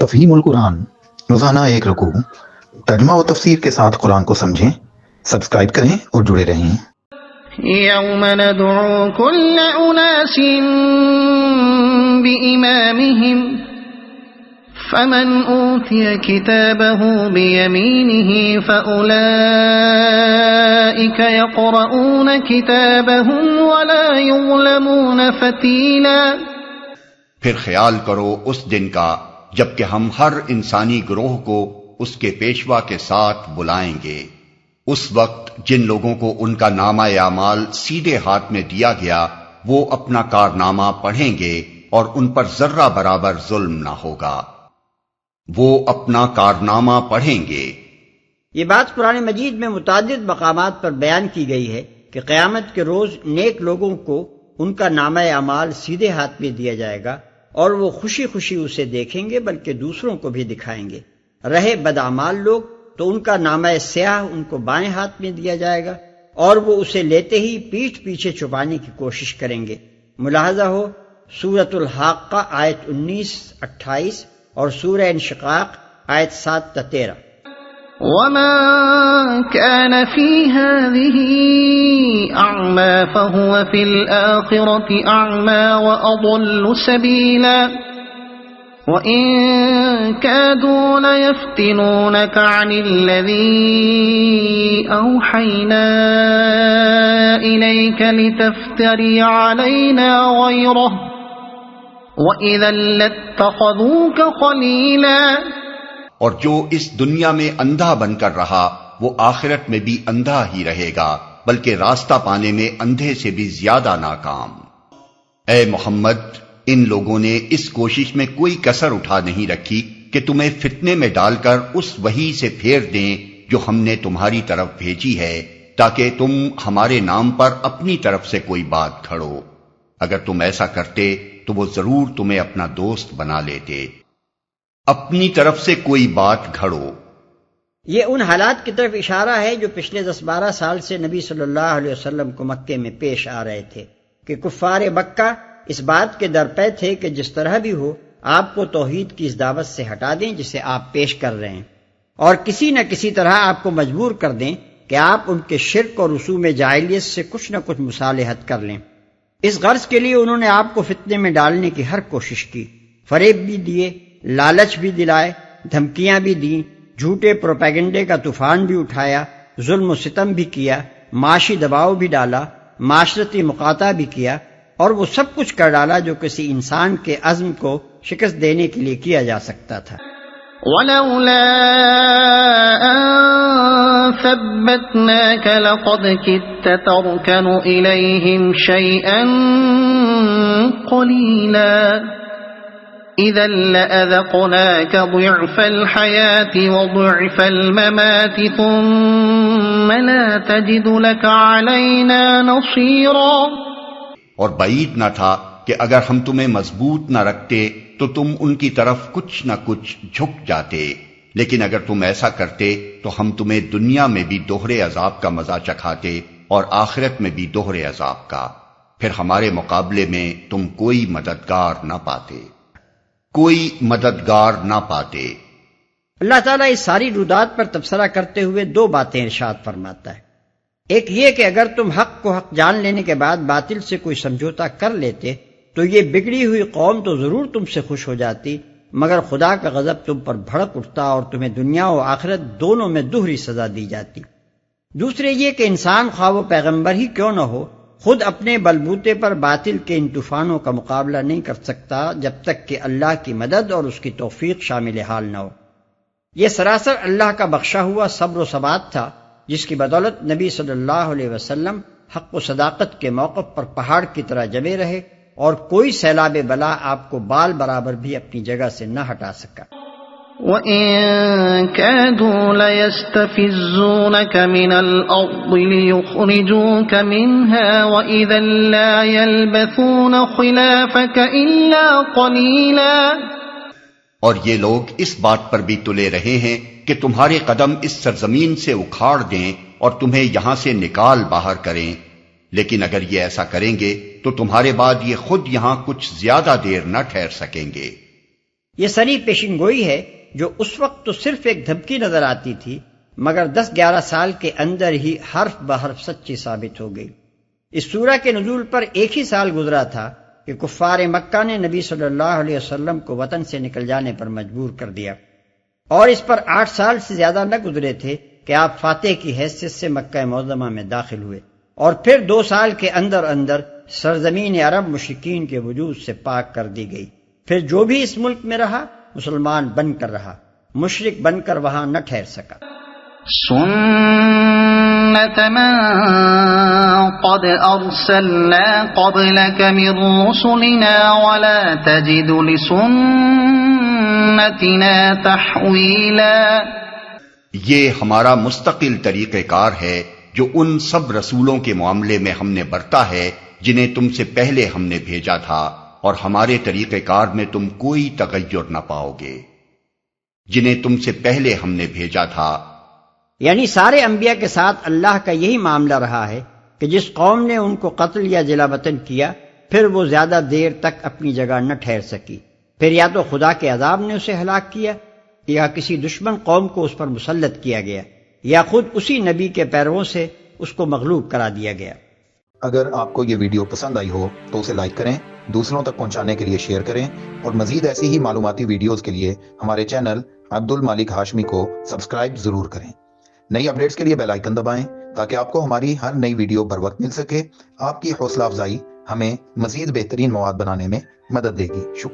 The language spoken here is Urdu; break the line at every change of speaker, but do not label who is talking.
تفہیم القرآن، روزانہ ایک رکوع، ترجمہ و تفسیر کے ساتھ قرآن کو سمجھیں۔ سبسکرائب کریں اور جڑے رہیں۔
یوم ندعو کل اناس بإمامہم فمن اوتی کتابہ بیمینہ فأولئک یقرؤون کتابہم ولا یظلمون فتیلا۔
پھر خیال کرو اس دن کا جب کہ ہم ہر انسانی گروہ کو اس کے پیشوا کے ساتھ بلائیں گے۔ اس وقت جن لوگوں کو ان کا نامہ اعمال سیدھے ہاتھ میں دیا گیا وہ اپنا کارنامہ پڑھیں گے اور ان پر ذرہ برابر ظلم نہ ہوگا۔ وہ اپنا کارنامہ پڑھیں گے۔
یہ بات قرآن مجید میں متعدد مقامات پر بیان کی گئی ہے کہ قیامت کے روز نیک لوگوں کو ان کا نامہ اعمال سیدھے ہاتھ میں دیا جائے گا اور وہ خوشی خوشی اسے دیکھیں گے بلکہ دوسروں کو بھی دکھائیں گے۔ رہے بدعمال لوگ تو ان کا نامہ سیاہ ان کو بائیں ہاتھ میں دیا جائے گا اور وہ اسے لیتے ہی پیٹھ پیچھے چھپانے کی کوشش کریں گے۔ ملاحظہ ہو سورۃ الحاقہ آیت 19-28 اور سورہ انشقاق آیت 7-13۔
وَمَا كَانَ فِي هَذِهِ أَعْمَى فَهُوَ فِي الْآخِرَةِ أَعْمَى وَأَضَلُّ سَبِيلًا وَإِن كَادُوا لَيَفْتِنُونَكَ عَنِ الَّذِي أَوْحَيْنَا إِلَيْكَ لِتَفْتَرِيَ عَلَيْنَا غَيْرَهُ وَإِذًا لَاتَّخَذُوكَ خَلِيلًا۔
اور جو اس دنیا میں اندھا بن کر رہا وہ آخرت میں بھی اندھا ہی رہے گا بلکہ راستہ پانے میں اندھے سے بھی زیادہ ناکام۔ اے محمد، ان لوگوں نے اس کوشش میں کوئی کسر اٹھا نہیں رکھی کہ تمہیں فتنے میں ڈال کر اس وحی سے پھیر دیں جو ہم نے تمہاری طرف بھیجی ہے تاکہ تم ہمارے نام پر اپنی طرف سے کوئی بات گھڑو۔ اگر تم ایسا کرتے تو وہ ضرور تمہیں اپنا دوست بنا لیتے۔ اپنی طرف سے کوئی بات گھڑو۔
یہ ان حالات کی طرف اشارہ ہے جو پچھلے 10-12 سال سے نبی صلی اللہ علیہ وسلم کو مکے میں پیش آ رہے تھے کہ کفار مکہ اس بات کے درپے تھے کہ جس طرح بھی ہو آپ کو توحید کی اس دعوت سے ہٹا دیں جسے آپ پیش کر رہے ہیں، اور کسی نہ کسی طرح آپ کو مجبور کر دیں کہ آپ ان کے شرک اور رسوم جاہلیت سے کچھ نہ کچھ مصالحت کر لیں۔ اس غرض کے لیے انہوں نے آپ کو فتنے میں ڈالنے کی ہر کوشش کی، فریب بھی دیے، لالچ بھی دلائے، دھمکیاں بھی دیں، جھوٹے پروپیگنڈے کا طوفان بھی اٹھایا، ظلم و ستم بھی کیا، معاشی دباؤ بھی ڈالا، معاشرتی مقاطعہ بھی کیا، اور وہ سب کچھ کر ڈالا جو کسی انسان کے عزم کو شکست دینے کے لیے کیا جا سکتا تھا۔
وَلَوْلَا أَن ثَبَّتْنَاكَ لَقَدْ كِدتَّ تَرْكَنُ إِلَيْهِمْ شَيْئًا قَلِيلًا إِذًا لَأَذَقْنَاكَ ضِعْفَ الْحَيَاةِ وَضِعْفَ الْمَمَاتِ ثُمَّ لَا تَجِدُ لَكَ عَلَيْنَا نَصِيرًا۔
اور بعید نہ تھا کہ اگر ہم تمہیں مضبوط نہ رکھتے تو تم ان کی طرف کچھ نہ کچھ جھک جاتے، لیکن اگر تم ایسا کرتے تو ہم تمہیں دنیا میں بھی دوہرے عذاب کا مزہ چکھاتے اور آخرت میں بھی دوہرے عذاب کا، پھر ہمارے مقابلے میں تم کوئی مددگار نہ پاتے۔
اللہ تعالیٰ اس ساری رودات پر تبصرہ کرتے ہوئے 2 باتیں ارشاد فرماتا ہے۔ ایک یہ کہ اگر تم حق کو حق جان لینے کے بعد باطل سے کوئی سمجھوتا کر لیتے تو یہ بگڑی ہوئی قوم تو ضرور تم سے خوش ہو جاتی، مگر خدا کا غضب تم پر بھڑک اٹھتا اور تمہیں دنیا و آخرت دونوں میں دوہری سزا دی جاتی۔ دوسرے یہ کہ انسان خواہ وہ پیغمبر ہی کیوں نہ ہو خود اپنے بلبوتے پر باطل کے ان طوفانوں کا مقابلہ نہیں کر سکتا جب تک کہ اللہ کی مدد اور اس کی توفیق شامل حال نہ ہو۔ یہ سراسر اللہ کا بخشا ہوا صبر و ثبات تھا جس کی بدولت نبی صلی اللہ علیہ وسلم حق و صداقت کے موقف پر پہاڑ کی طرح جمے رہے اور کوئی سیلاب بلا آپ کو بال برابر بھی اپنی جگہ سے نہ ہٹا سکا۔
وَإِن كَادُوا لَيَسْتَفِزُّونَكَ مِنَ الْأَرْضِ لِيُخْرِجُوكَ مِنْهَا وَإِذًا لَا يَلْبَثُونَ خِلَافَكَ إِلَّا قَلِيلًا۔
اور یہ لوگ اس بات پر بھی تلے رہے ہیں کہ تمہارے قدم اس سرزمین سے اکھاڑ دیں اور تمہیں یہاں سے نکال باہر کریں، لیکن اگر یہ ایسا کریں گے تو تمہارے بعد یہ خود یہاں کچھ زیادہ دیر نہ ٹھہر سکیں گے۔
یہ صریح پیشن گوئی ہے جو اس وقت تو صرف ایک دھمکی نظر آتی تھی، مگر 10-11 سال کے اندر ہی حرف بحرف سچی ثابت ہو گئی۔ اس سورہ کے نزول پر ایک ہی سال گزرا تھا کہ کفار مکہ نے نبی صلی اللہ علیہ وسلم کو وطن سے نکل جانے پر مجبور کر دیا، اور اس پر 8 سال سے زیادہ نہ گزرے تھے کہ آپ فاتح کی حیثیت سے مکہ معظمہ میں داخل ہوئے، اور پھر 2 سال کے اندر اندر سرزمین عرب مشرکین کے وجود سے پاک کر دی گئی۔ پھر جو بھی اس ملک میں رہا مسلمان بن کر رہا، مشرک بن کر وہاں نہ ٹھہر سکا۔
سنت من قد ارسلنا قبلك من رسلنا ولا تجد لسنتنا تحویلا۔
یہ ہمارا مستقل طریقہ کار ہے جو ان سب رسولوں کے معاملے میں ہم نے برتا ہے جنہیں تم سے پہلے ہم نے بھیجا تھا، اور ہمارے طریقہ کار میں تم کوئی تغیر نہ پاؤ گے جنہیں تم سے پہلے ہم نے بھیجا تھا۔
یعنی سارے انبیاء کے ساتھ اللہ کا یہی معاملہ رہا ہے کہ جس قوم نے ان کو قتل یا جلا وطن کیا، پھر وہ زیادہ دیر تک اپنی جگہ نہ ٹھہر سکی، پھر یا تو خدا کے عذاب نے اسے ہلاک کیا، یا کسی دشمن قوم کو اس پر مسلط کیا گیا، یا خود اسی نبی کے پیرووں سے اس کو مغلوب کرا دیا گیا۔
اگر آپ کو یہ ویڈیو پسند آئی ہو تو اسے لائک کریں، دوسروں تک پہنچانے کے لیے شیئر کریں، اور مزید ایسی ہی معلوماتی ویڈیوز کے لیے ہمارے چینل عبد المالک ہاشمی کو سبسکرائب ضرور کریں۔ نئی اپڈیٹس کے لیے بیل آئیکن دبائیں تاکہ آپ کو ہماری ہر نئی ویڈیو بر وقت مل سکے۔ آپ کی حوصلہ افزائی ہمیں مزید بہترین مواد بنانے میں مدد دے گی۔ شکریہ۔